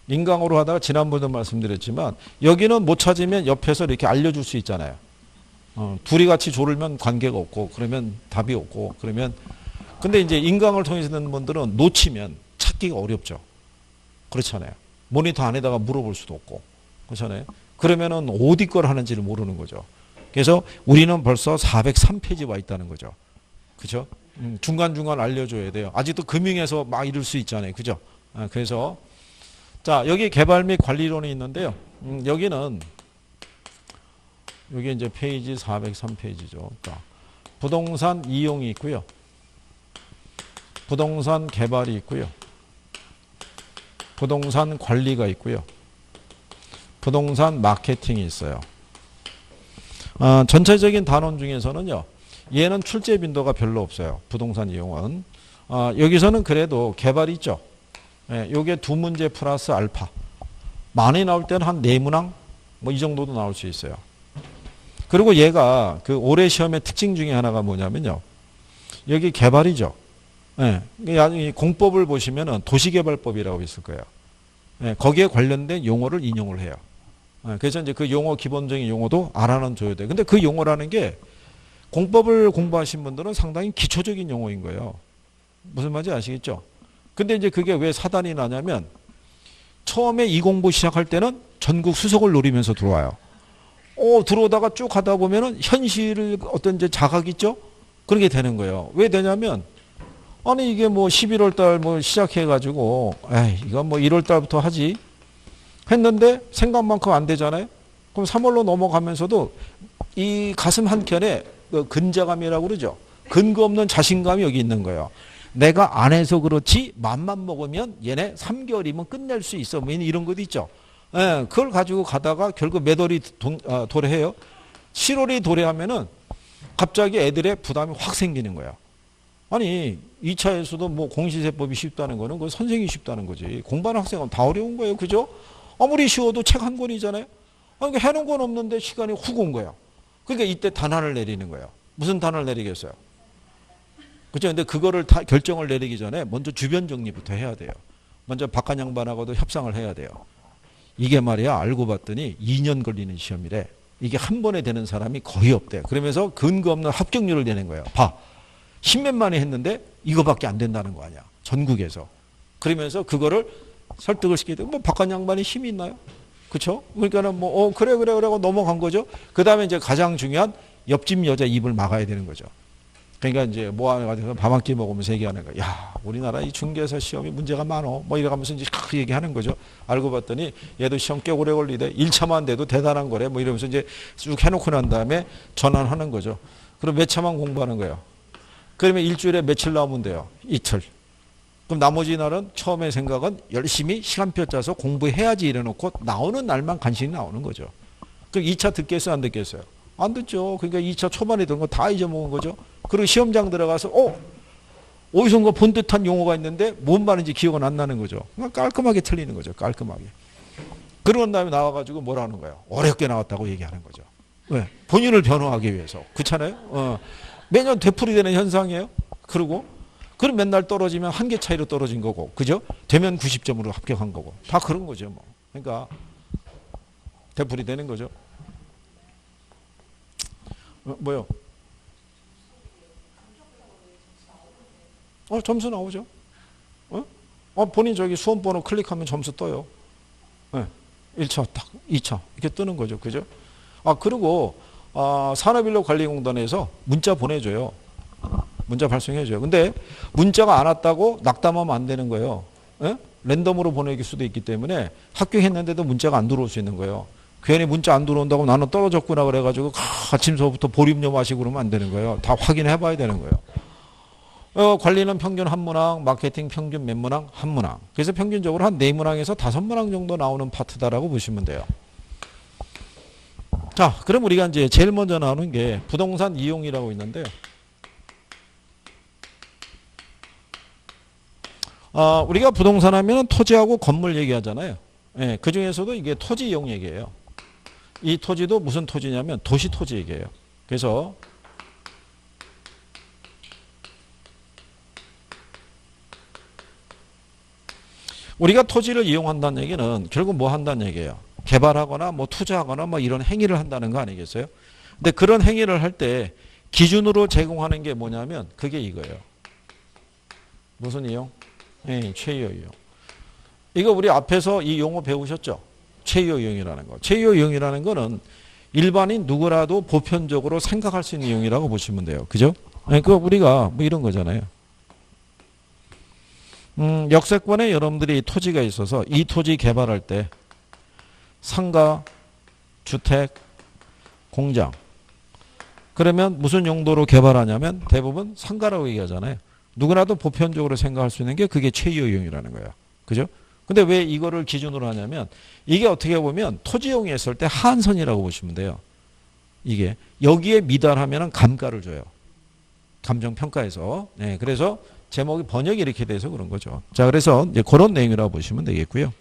인강으로 하다가 지난번에도 말씀드렸지만 여기는 못 찾으면 옆에서 이렇게 알려줄 수 있잖아요. 둘이 같이 조르면 관계가 없고 그러면 답이 없고 그러면 근데 이제 인강을 통해서 듣는 분들은 놓치면 찾기가 어렵죠. 그렇잖아요. 모니터 안에다가 물어볼 수도 없고 그렇잖아요. 그러면은 어디 걸 하는지를 모르는 거죠. 그래서 우리는 벌써 403페이지 와 있다는 거죠. 그죠? 중간중간 알려줘야 돼요. 아직도 금융에서 막 이럴 수 있잖아요. 그죠? 그래서 자 여기 개발 및 관리론이 있는데요. 여기는 여기 이제 페이지 403페이지죠. 부동산 이용이 있고요. 부동산 개발이 있고요. 부동산 관리가 있고요. 부동산 마케팅이 있어요. 전체적인 단원 중에서는요. 얘는 출제 빈도가 별로 없어요. 부동산 이용은. 여기서는 그래도 개발이 있죠. 요게 2문제 플러스 알파. 많이 나올 때는 한 4문항 뭐 이 정도도 나올 수 있어요. 그리고 얘가 그 올해 시험의 특징 중에 하나가 뭐냐면요. 여기 개발이죠. 공법을 보시면은 도시개발법이라고 있을 거예요. 거기에 관련된 용어를 인용을 해요. 그래서 이제 그 용어 기본적인 용어도 알아는 줘야 돼요. 근데 그 용어라는 게 공법을 공부하신 분들은 상당히 기초적인 용어인 거예요. 무슨 말인지 아시겠죠? 근데 이제 그게 왜 사단이 나냐면 처음에 이 공부 시작할 때는 전국 수석을 노리면서 들어와요. 들어오다가 쭉 하다 보면은 현실을 어떤 이제 자각 있죠? 그런 게 되는 거예요. 왜 되냐면, 아니, 이게 뭐 11월 달 뭐 시작해가지고, 이건 뭐 1월 달부터 하지. 했는데 생각만큼 안 되잖아요? 그럼 3월로 넘어가면서도 이 가슴 한켠에 그 근자감이라고 그러죠? 근거 없는 자신감이 여기 있는 거예요. 내가 안 해서 그렇지, 맘만 먹으면 얘네 3개월이면 끝낼 수 있어. 뭐 이런 것도 있죠. 그걸 가지고 가다가 결국 몇 월이 도래해요. 7월이 도래하면은 갑자기 애들의 부담이 확 생기는 거야. 아니 2차에서도 뭐 공시세법이 쉽다는 거는 그 선생이 쉽다는 거지. 공부하는 학생은 다 어려운 거예요. 그죠? 아무리 쉬워도 책 한 권이잖아요. 그러니까 해놓은 건 없는데 시간이 훅 온 거예요. 그러니까 이때 단안을 내리는 거예요. 무슨 단안을 내리겠어요? 그죠? 근데 그거를 다 결정을 내리기 전에 먼저 주변 정리부터 해야 돼요. 먼저 박한 양반하고도 협상을 해야 돼요. 이게 말이야 알고 봤더니 2년 걸리는 시험이래. 이게 한 번에 되는 사람이 거의 없대요. 그러면서 근거 없는 합격률을 내는 거예요. 봐. 10몇만이 했는데 이거밖에 안 된다는 거 아니야. 전국에서. 그러면서 그거를 설득을 시키고 뭐 바깥 양반이 힘이 있나요? 그렇죠? 그러니까는 뭐 그래 하고 넘어간 거죠. 그다음에 이제 가장 중요한 옆집 여자 입을 막아야 되는 거죠. 그러니까 이제 뭐 하는 가지고 밥 한 끼 먹으면서 얘기하는 거야. 야, 우리나라 이 중개사 시험이 문제가 많어. 뭐 이러면서 이제 그 얘기하는 거죠. 알고 봤더니 얘도 시험 꽤 오래 걸리대. 1차만 돼도 대단한 거래. 뭐 이러면서 이제 쭉 해놓고 난 다음에 전환하는 거죠. 그럼 몇 차만 공부하는 거예요. 그러면 일주일에 며칠 나오면 돼요. 이틀. 그럼 나머지 날은 처음에 생각은 열심히 시간표 짜서 공부해야지 이래놓고 나오는 날만 간신히 나오는 거죠. 그럼 2차 듣겠어요? 안 듣겠어요? 안 듣죠. 그러니까 2차 초반에 들은 거 다 잊어먹은 거죠. 그리고 시험장 들어가서 어디선가 본 듯한 용어가 있는데 뭔 말인지 기억은 안 나는 거죠. 그러니까 깔끔하게 틀리는 거죠. 깔끔하게. 그런 다음에 나와가지고 뭐라 하는 거예요? 어렵게 나왔다고 얘기하는 거죠. 왜? 본인을 변호하기 위해서. 그렇잖아요. 매년 되풀이되는 현상이에요. 그리고 그럼 맨날 떨어지면 한 개 차이로 떨어진 거고, 그죠? 되면 90점으로 합격한 거고, 다 그런 거죠, 뭐. 그러니까 되풀이되는 거죠. 뭐요? 점수 나오죠. 본인 저기 수험번호 클릭하면 점수 떠요. 1차 딱 2차 이렇게 뜨는 거죠, 그죠? 그리고 산업인력관리공단에서 문자 보내줘요. 문자 발송해줘요. 근데 문자가 안 왔다고 낙담하면 안 되는 거예요. 랜덤으로 보내길 수도 있기 때문에 합격했는데도 문자가 안 들어올 수 있는 거예요. 괜히 문자 안 들어온다고 나는 떨어졌구나 그래가지고 아침서부터 보림료 마시고 그러면 안 되는 거예요. 다 확인해 봐야 되는 거예요. 관리는 평균 한 문항, 마케팅 평균 몇 문항? 한 문항. 그래서 평균적으로 한 4문항에서 5문항 정도 나오는 파트다라고 보시면 돼요. 자, 그럼 우리가 이제 제일 먼저 나오는 게 부동산 이용이라고 있는데요. 우리가 부동산 하면 토지하고 건물 얘기하잖아요. 그 중에서도 이게 토지 이용 얘기예요. 이 토지도 무슨 토지냐면 도시 토지 얘기예요. 그래서 우리가 토지를 이용한다는 얘기는 결국 뭐 한다는 얘기예요. 개발하거나 뭐 투자하거나 뭐 이런 행위를 한다는 거 아니겠어요? 근데 그런 행위를 할 때 기준으로 제공하는 게 뭐냐면 그게 이거예요. 무슨 이용? 최이호 이용. 이거 우리 앞에서 이 용어 배우셨죠? 최이호 이용이라는 거. 최이호 이용이라는 거는 일반인 누구라도 보편적으로 생각할 수 있는 이용이라고 보시면 돼요. 그죠? 그 우리가 뭐 이런 거잖아요. 역세권에 여러분들이 토지가 있어서 이 토지 개발할 때 상가, 주택, 공장. 그러면 무슨 용도로 개발하냐면 대부분 상가라고 얘기하잖아요. 누구나도 보편적으로 생각할 수 있는 게 그게 최이호 이용이라는 거예요. 그죠? 근데 왜 이거를 기준으로 하냐면 이게 어떻게 보면 토지용이 했을 때 한선이라고 보시면 돼요. 이게 여기에 미달하면 감가를 줘요. 감정평가에서. 그래서 제목이 번역이 이렇게 돼서 그런 거죠. 자, 그래서 이제 그런 내용이라고 보시면 되겠고요.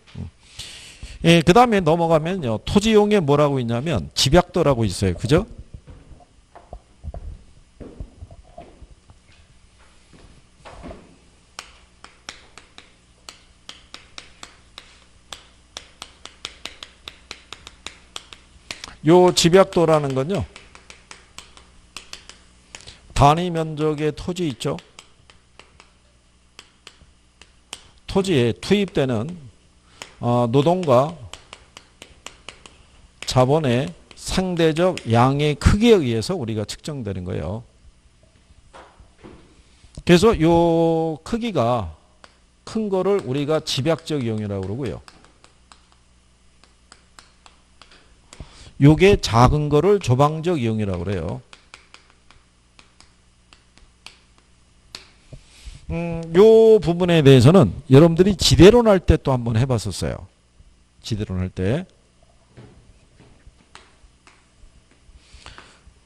그 다음에 넘어가면요. 토지용에 뭐라고 있냐면 집약도라고 있어요. 그죠? 요 집약도라는 건요. 단위 면적의 토지 있죠. 토지에 투입되는 노동과 자본의 상대적 양의 크기에 의해서 우리가 측정되는 거예요. 그래서 요 크기가 큰 거를 우리가 집약적 이용이라고 그러고요. 요게 작은 거를 조방적 이용이라고 그래요. 요 부분에 대해서는 여러분들이 지대론 할 때 또 한번 해봤었어요. 지대론 할 때.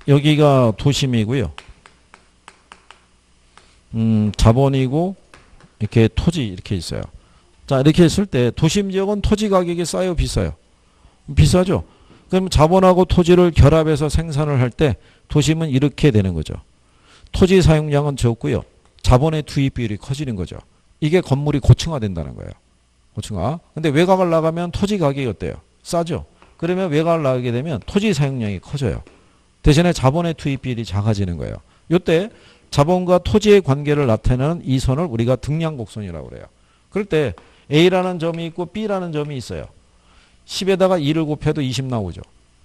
여기가 도심이고요. 자본이고 이렇게 토지 이렇게 있어요. 자, 이렇게 했을 때 도심 지역은 토지 가격이 싸요, 비싸요? 비싸죠. 그럼 자본하고 토지를 결합해서 생산을 할 때 도심은 이렇게 되는 거죠. 토지 사용량은 적고요. 자본의 투입 비율이 커지는 거죠. 이게 건물이 고층화된다는 거예요. 고층화. 근데 외곽을 나가면 토지 가격이 어때요? 싸죠. 그러면 외곽을 나가게 되면 토지 사용량이 커져요. 대신에 자본의 투입 비율이 작아지는 거예요. 이때 자본과 토지의 관계를 나타내는 이 선을 우리가 등량곡선이라고 그래요. 그럴 때 A라는 점이 있고 B라는 점이 있어요. 10에다가 2를 곱해도 20 나오죠.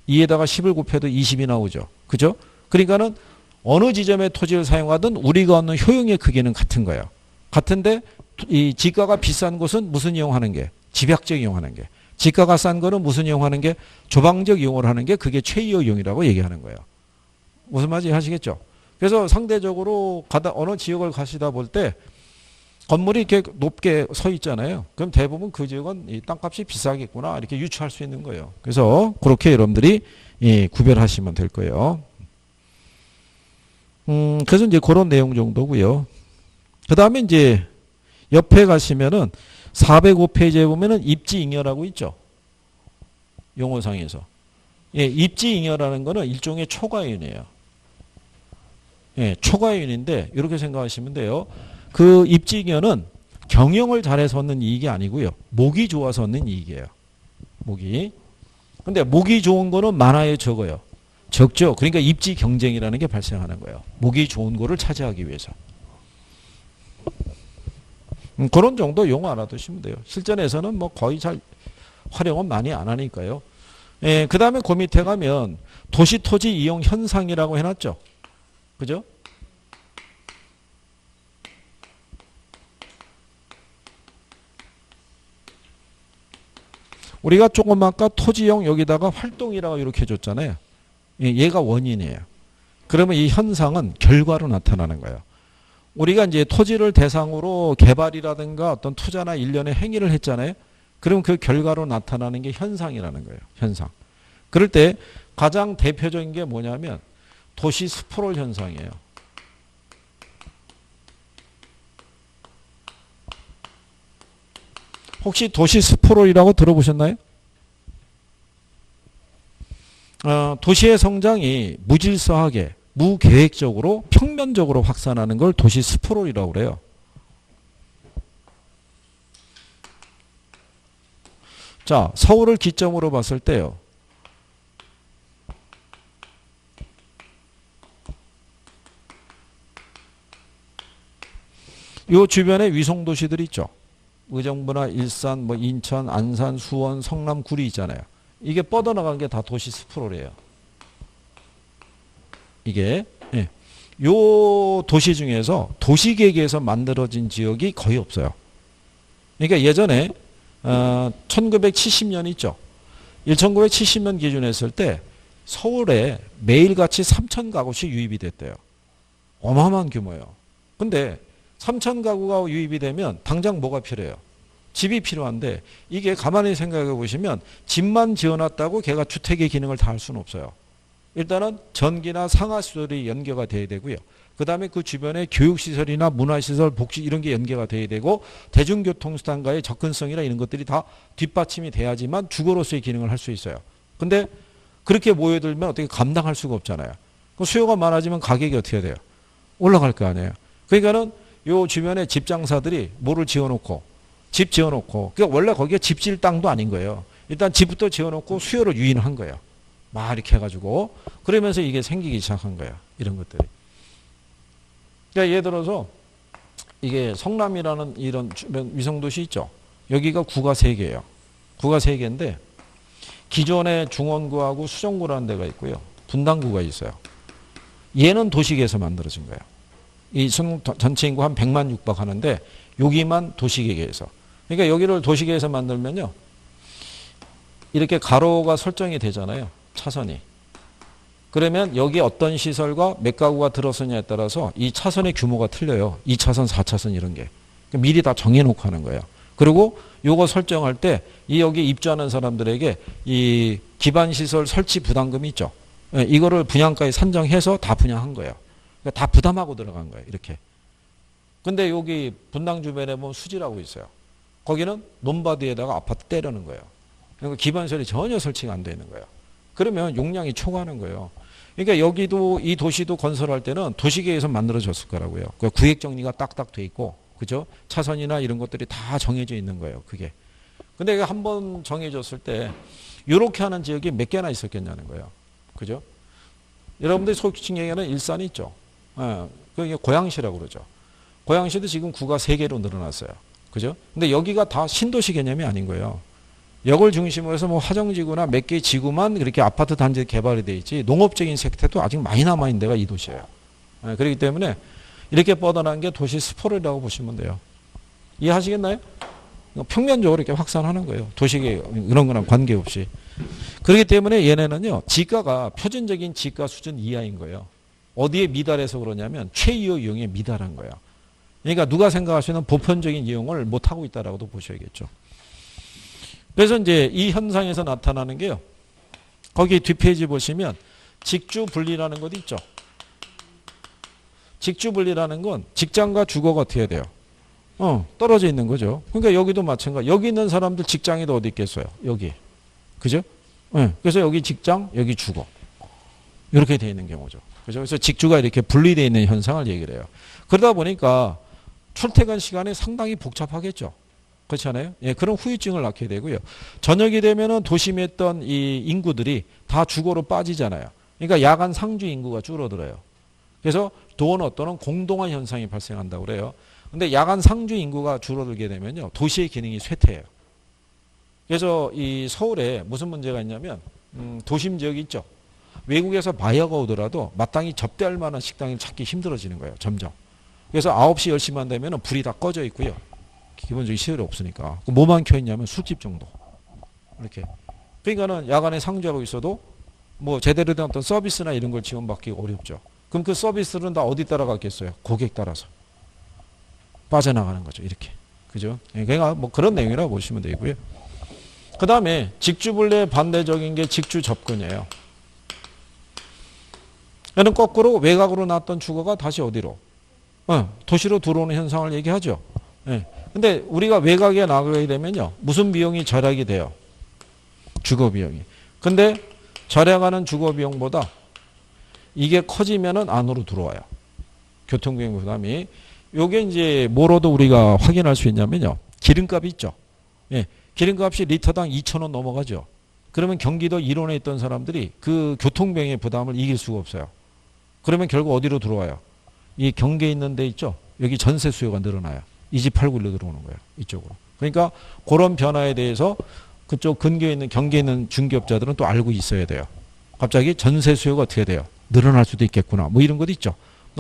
2에다가 10을 곱해도 20이 나오죠. 그죠? 그러니까는 어느 지점에 토지를 사용하든 우리가 얻는 효용의 크기는 같은 거예요. 같은데 이 지가가 비싼 곳은 무슨 이용하는 게? 집약적 이용하는 게. 지가가 싼 거는 무슨 이용하는 게? 조방적 이용을 하는 게 그게 최이호 이용이라고 얘기하는 거예요. 무슨 말인지 아시겠죠? 그래서 상대적으로 어느 지역을 가시다 볼 때 건물이 이렇게 높게 서 있잖아요. 그럼 대부분 그 지역은 이 땅값이 비싸겠구나 이렇게 유추할 수 있는 거예요. 그래서 그렇게 여러분들이 구별하시면 될 거예요. 그래서 이제 그런 내용 정도고요. 그 다음에 이제 옆에 가시면은 405페이지에 보면은 입지잉여라고 있죠. 용어상에서. 예, 입지잉여라는 거는 일종의 초과이윤이에요. 예, 초과이윤인데 이렇게 생각하시면 돼요. 그 입지잉여는 경영을 잘해서 얻는 이익이 아니고요. 목이 좋아서 얻는 이익이에요. 목이. 근데 목이 좋은 거는 많아요, 적어요? 적죠. 그러니까 입지 경쟁이라는 게 발생하는 거예요. 목이 좋은 거를 차지하기 위해서. 그런 정도 용어 알아두시면 돼요. 실전에서는 뭐 거의 잘 활용은 많이 안 하니까요. 예, 그 다음에 그 밑에 가면 도시토지 이용 현상이라고 해놨죠. 그죠? 우리가 조금 아까 토지용 여기다가 활동이라고 이렇게 줬잖아요. 얘가 원인이에요. 그러면 이 현상은 결과로 나타나는 거예요. 우리가 이제 토지를 대상으로 개발이라든가 어떤 투자나 일련의 행위를 했잖아요. 그럼 그 결과로 나타나는 게 현상이라는 거예요. 현상. 그럴 때 가장 대표적인 게 뭐냐면 도시 스프롤 현상이에요. 혹시 도시 스프롤이라고 들어보셨나요? 도시의 성장이 무질서하게 무계획적으로 평면적으로 확산하는 걸 도시 스프롤이라고 그래요. 자, 서울을 기점으로 봤을 때요. 이 주변에 위성도시들 있죠. 의정부나 일산, 뭐 인천, 안산, 수원, 성남, 구리 있잖아요. 이게 뻗어나간 게 다 도시 스프롤이에요. 이게 예. 요 도시 중에서 도시계획에서 만들어진 지역이 거의 없어요. 그러니까 예전에 1970년 있죠. 1970년 기준 했을 때 서울에 매일같이 3,000가구씩 유입이 됐대요. 어마어마한 규모예요. 근데 3,000가구가 유입이 되면 당장 뭐가 필요해요? 집이 필요한데 이게 가만히 생각해 보시면 집만 지어놨다고 걔가 주택의 기능을 다 할 수는 없어요. 일단은 전기나 상하시설이 연계가 돼야 되고요. 그 다음에 그 주변에 교육시설이나 문화시설, 복지 이런 게 연계가 돼야 되고 대중교통수단과의 접근성이나 이런 것들이 다 뒷받침이 돼야지만 주거로서의 기능을 할 수 있어요. 근데 그렇게 모여들면 어떻게 감당할 수가 없잖아요. 수요가 많아지면 가격이 어떻게 돼요? 올라갈 거 아니에요. 그러니까는 요 주변에 집장사들이 뭐를 지어놓고 집 지어놓고 그러니까 원래 거기에 집 지을 땅도 아닌 거예요. 일단 집부터 지어놓고 수요를 유인한 거예요. 막 이렇게 해가지고 그러면서 이게 생기기 시작한 거예요. 이런 것들이. 그러니까 예를 들어서 이게 성남이라는 이런 주변 위성도시 있죠. 여기가 구가 3개예요. 구가 3개인데 기존의 중원구하고 수정구라는 데가 있고요. 분당구가 있어요. 얘는 도시계에서 만들어진 거예요. 이 전체 인구 한 100만 육박하는데 여기만 도시계획에서. 그러니까 여기를 도시계획에서 만들면요. 이렇게 가로가 설정이 되잖아요. 차선이. 그러면 여기 어떤 시설과 몇 가구가 들어서냐에 따라서 이 차선의 규모가 틀려요. 2차선, 4차선 이런 게. 미리 다 정해놓고 하는 거예요. 그리고 요거 설정할 때 이 여기 입주하는 사람들에게 이 기반시설 설치 부담금이 있죠. 이거를 분양가에 산정해서 다 분양한 거예요. 그러니까 다 부담하고 들어간 거예요. 이렇게. 근데 여기 분당 주변에 보면 수지라고 있어요. 거기는 논바디에다가 아파트 때려는 거예요. 그러니까 기반시설이 전혀 설치가 안 되는 거예요. 그러면 용량이 초과하는 거예요. 그러니까 여기도 이 도시도 건설할 때는 도시계획에서 만들어졌을 거라고요. 그러니까 구획 정리가 딱딱 돼 있고, 그죠? 차선이나 이런 것들이 다 정해져 있는 거예요. 그게. 근데 이게 한번 정해졌을 때 이렇게 하는 지역이 몇 개나 있었겠냐는 거예요. 그죠? 여러분들이 소규칙 얘기하는 일산이 있죠. 그게 고양시라고 그러죠. 고양시도 지금 구가 3개로 늘어났어요. 그죠? 근데 여기가 다 신도시 개념이 아닌 거예요. 역을 중심으로 해서 뭐 화정지구나 몇 개의 지구만 그렇게 아파트 단지 개발이 돼 있지 농업적인 생태도 아직 많이 남아있는 데가 이 도시예요. 그렇기 때문에 이렇게 뻗어난 게 도시 스포르라고 보시면 돼요. 이해하시겠나요? 평면적으로 이렇게 확산하는 거예요. 도시계 이런 거랑 관계없이. 그렇기 때문에 얘네는요. 지가가 표준적인 지가 수준 이하인 거예요. 어디에 미달해서 그러냐면 최이호 이용에 미달한 거예요. 그러니까 누가 생각하시는 보편적인 이용을 못하고 있다라고도 보셔야겠죠. 그래서 이제 이 현상에서 나타나는 게요. 거기 뒷페이지 보시면 직주분리라는 것도 있죠. 직주분리라는 건 직장과 주거가 어떻게 돼요? 떨어져 있는 거죠. 그러니까 여기도 마찬가지. 여기 있는 사람들 직장이 더 어디 있겠어요? 여기. 그죠? 그래서 여기 직장, 여기 주거. 이렇게 되어 있는 경우죠. 그죠? 그래서 직주가 이렇게 분리되어 있는 현상을 얘기를 해요. 그러다 보니까 출퇴근 시간이 상당히 복잡하겠죠. 그렇지 않아요? 예, 그런 후유증을 낳게 되고요. 저녁이 되면은 도심에 있던 이 인구들이 다 주거로 빠지잖아요. 그러니까 야간 상주 인구가 줄어들어요. 그래서 도어 또는 공동화 현상이 발생한다고 그래요. 근데 야간 상주 인구가 줄어들게 되면요. 도시의 기능이 쇠퇴해요. 그래서 이 서울에 무슨 문제가 있냐면 도심 지역이 있죠. 외국에서 바이어가 오더라도 마땅히 접대할 만한 식당을 찾기 힘들어지는 거예요. 점점. 그래서 9시, 10시만 되면 불이 다 꺼져 있고요. 기본적인 시설이 없으니까. 뭐만 켜 있냐면 술집 정도. 이렇게. 그러니까는 야간에 상주하고 있어도 뭐 제대로 된 어떤 서비스나 이런 걸 지원받기가 어렵죠. 그럼 그 서비스는 다 어디 따라가겠어요? 고객 따라서. 빠져나가는 거죠. 이렇게. 그죠? 그러니까 뭐 그런 내용이라고 보시면 되고요. 그 다음에 직주분리의 반대적인 게 직주접근이에요. 얘는 거꾸로 외곽으로 났던 주거가 다시 어디로? 도시로 들어오는 현상을 얘기하죠. 근데 우리가 외곽에 나가게 되면요. 무슨 비용이 절약이 돼요? 주거 비용이. 근데 절약하는 주거 비용보다 이게 커지면은 안으로 들어와요. 교통비용 부담이. 요게 이제 뭐로도 우리가 확인할 수 있냐면요. 기름값이 있죠. 예. 기름값이 리터당 2,000원 넘어가죠. 그러면 경기도 일원에 있던 사람들이 그 교통비용의 부담을 이길 수가 없어요. 그러면 결국 어디로 들어와요? 이 경계에 있는 데 있죠. 여기 전세 수요가 늘어나요. 이 집 팔고 일로 들어오는 거예요. 이쪽으로. 그러니까 그런 변화에 대해서 그쪽 근교에 있는 경계에 있는 중개업자들은 또 알고 있어야 돼요. 갑자기 전세 수요가 어떻게 돼요? 늘어날 수도 있겠구나. 뭐 이런 것도 있죠.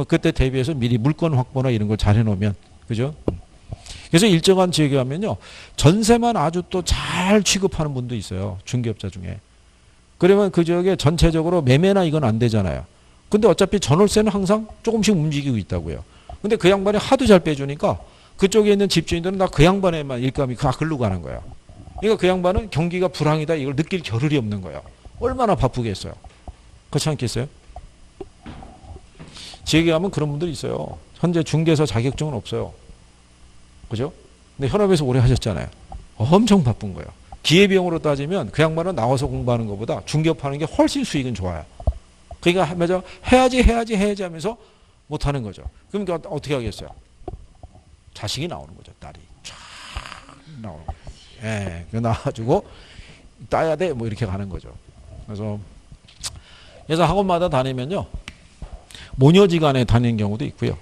그때 대비해서 미리 물건 확보나 이런 걸 잘 해놓으면. 그죠? 그래서 일정한 지역에 가면요. 전세만 아주 또 잘 취급하는 분도 있어요. 중개업자 중에. 그러면 그 지역에 전체적으로 매매나 이건 안 되잖아요. 근데 어차피 전월세는 항상 조금씩 움직이고 있다고요. 근데 그 양반이 하도 잘 빼주니까 그쪽에 있는 집주인들은 다 그 양반에만 일감이 글로 가는 거야. 그러니까 그 양반은 경기가 불황이다 이걸 느낄 겨를이 없는 거예요. 얼마나 바쁘겠어요. 그렇지 않겠어요? 지역에 가면 그런 분들이 있어요. 현재 중개사 자격증은 없어요. 그죠? 근데 현업에서 오래 하셨잖아요. 엄청 바쁜 거예요. 기회비용으로 따지면 그 양반은 나와서 공부하는 것보다 중개업하는 게 훨씬 수익은 좋아요. 그러니까 해야지 하면서 못하는 거죠. 그럼 어떻게 하겠어요? 자식이 나오는 거죠. 딸이 쫙 나오는 거예요. 예, 나와가지고 따야 돼 뭐 이렇게 가는 거죠. 그래서 학원마다 다니면요. 모녀지간에 다니는 경우도 있고요.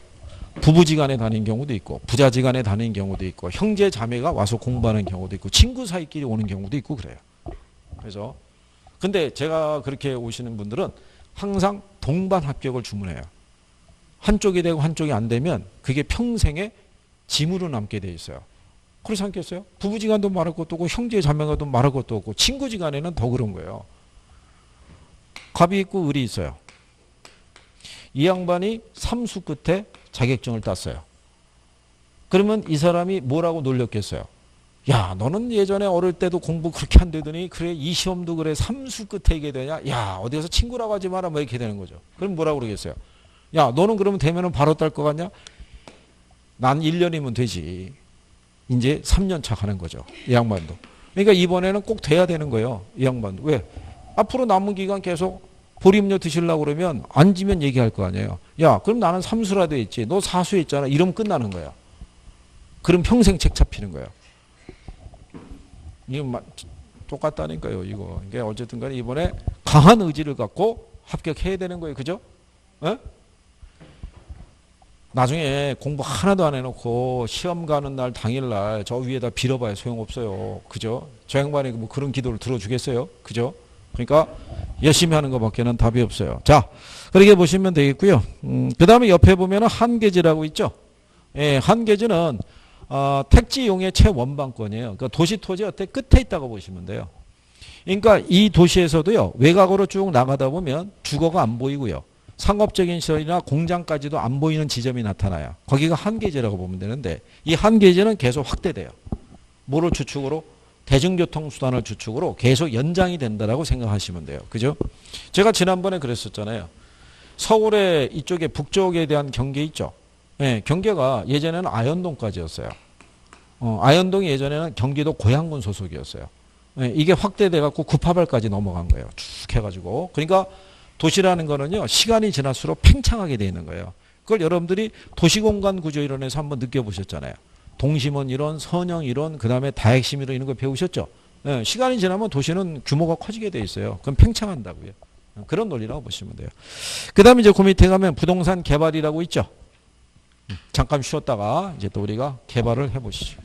부부지간에 다니는 경우도 있고 부자지간에 다니는 경우도 있고 형제 자매가 와서 공부하는 경우도 있고 친구 사이끼리 오는 경우도 있고 그래요. 그래서 근데 제가 그렇게 오시는 분들은 항상 동반 합격을 주문해요. 한쪽이 되고 한쪽이 안 되면 그게 평생의 짐으로 남게 돼 있어요. 그렇지 않겠어요? 부부지간도 말할 것도 없고 형제 자매가도 말할 것도 없고 친구지간에는 더 그런 거예요. 갑이 있고 을이 있어요. 이 양반이 삼수 끝에 자격증을 땄어요. 그러면 이 사람이 뭐라고 놀렸겠어요? 야, 너는 예전에 어릴 때도 공부 그렇게 안 되더니 그래 이 시험도 그래 삼수 끝에 이게 되냐? 야, 어디 가서 친구라고 하지 마라 뭐 이렇게 되는 거죠. 그럼 뭐라고 그러겠어요? 야, 너는 그러면 되면은 바로 딸 것 같냐? 난 1년이면 되지. 이제 3년 차 가는 거죠. 이 양반도. 그러니까 이번에는 꼭 돼야 되는 거예요. 이 양반도. 왜? 앞으로 남은 기간 계속 보리음료 드시려고 그러면 앉으면 얘기할 거 아니에요. 야, 그럼 나는 삼수라도 했지. 너 사수 했잖아. 이러면 끝나는 거야. 그럼 평생 책 잡히는 거예요. 이거 똑같다니까요, 이거. 이게 어쨌든 간에 이번에 강한 의지를 갖고 합격해야 되는 거예요. 그죠? 에? 나중에 공부 하나도 안 해놓고 시험 가는 날 당일날 저 위에다 빌어봐야 소용없어요. 그죠? 저 양반이 뭐 그런 기도를 들어주겠어요? 그죠? 그러니까 열심히 하는 것밖에는 답이 없어요. 자, 그렇게 보시면 되겠고요. 그 다음에 옆에 보면 한계지라고 있죠. 예, 한계지는 택지용의 최원방권이에요. 그러니까 도시 토지 어때 끝에 있다고 보시면 돼요. 그러니까 이 도시에서도요, 외곽으로 쭉 나가다 보면 주거가 안 보이고요. 상업적인 시설이나 공장까지도 안 보이는 지점이 나타나요. 거기가 한계지라고 보면 되는데 이 한계지는 계속 확대돼요. 뭐를 주축으로? 대중교통수단을 주축으로 계속 연장이 된다라고 생각하시면 돼요. 그죠? 제가 지난번에 그랬었잖아요. 서울의 이쪽에 북쪽에 대한 경계 있죠. 네, 경계가 예전에는 아현동까지였어요. 아현동이 예전에는 경기도 고양군 소속이었어요. 네, 이게 확대돼 갖고 구파발까지 넘어간 거예요. 쭉 해가지고. 그러니까 도시라는 거는요, 시간이 지날수록 팽창하게 되어 있는 거예요. 그걸 여러분들이 도시공간 구조 이론에서 한번 느껴보셨잖아요. 동심원 이론, 선형 이론, 그 다음에 다핵심 이론 이런 거 배우셨죠? 네, 시간이 지나면 도시는 규모가 커지게 돼 있어요. 그럼 팽창한다고요. 그런 논리라고 보시면 돼요. 그 다음에 이제 그 밑에 가면 부동산 개발이라고 있죠. 잠깐 쉬었다가 이제 또 우리가 개발을 해보시죠.